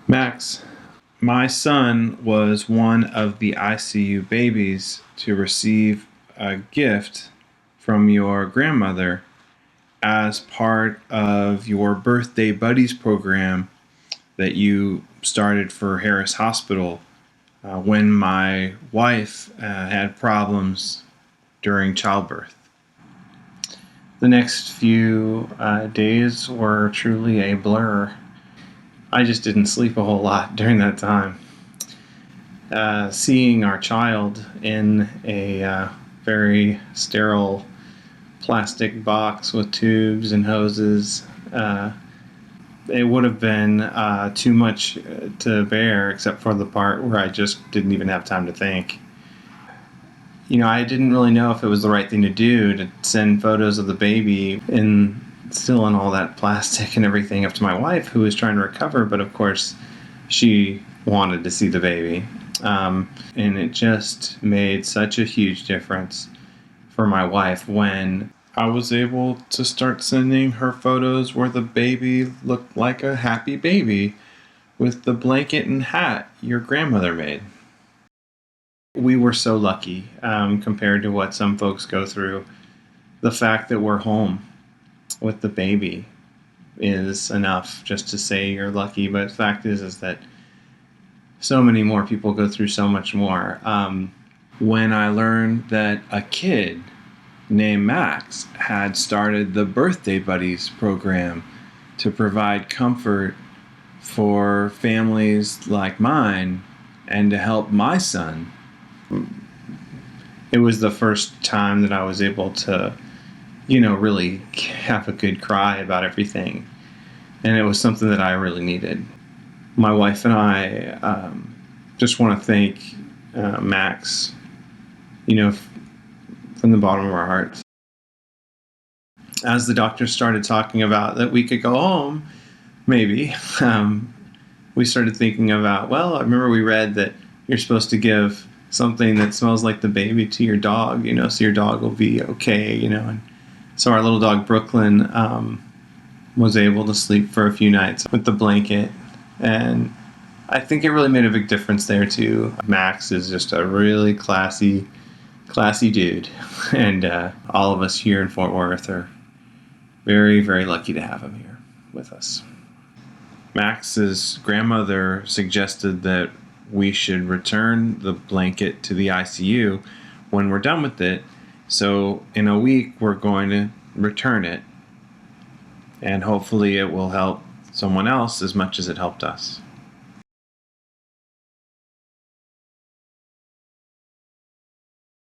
Max, my son was one of the ICU babies to receive a gift from your grandmother as part of your Birthday Buddies program that you started for Harris Hospital when my wife had problems during childbirth. The next few days were truly a blur. I just didn't sleep a whole lot during that time. Seeing our child in a very sterile plastic box with tubes and hoses, it would have been too much to bear, except for the part where I just didn't even have time to think. I didn't really know if it was the right thing to do to send photos of the baby still in all that plastic and everything up to my wife, who was trying to recover, but of course she wanted to see the baby. And it just made such a huge difference for my wife when I was able to start sending her photos where the baby looked like a happy baby with the blanket and hat your grandmother made. We were so lucky compared to what some folks go through. The fact that we're home with the baby is enough just to say you're lucky, but the fact is that so many more people go through so much more. When I learned that a kid named Max had started the Birthday Buddies program to provide comfort for families like mine and to help my son, it was the first time that I was able to, really have a good cry about everything. And it was something that I really needed. My wife and I just want to thank Max, from the bottom of our hearts. As the doctors started talking about that we could go home, maybe, we started thinking about, well, I remember we read that you're supposed to give something that smells like the baby to your dog, so your dog will be okay, and so our little dog Brooklyn was able to sleep for a few nights with the blanket, and I think it really made a big difference there too. Max is just a really classy dude, and all of us here in Fort Worth are very, very lucky to have him here with us. Max's grandmother suggested that we should return the blanket to the ICU when we're done with it. So in a week, we're going to return it, and hopefully it will help someone else as much as it helped us.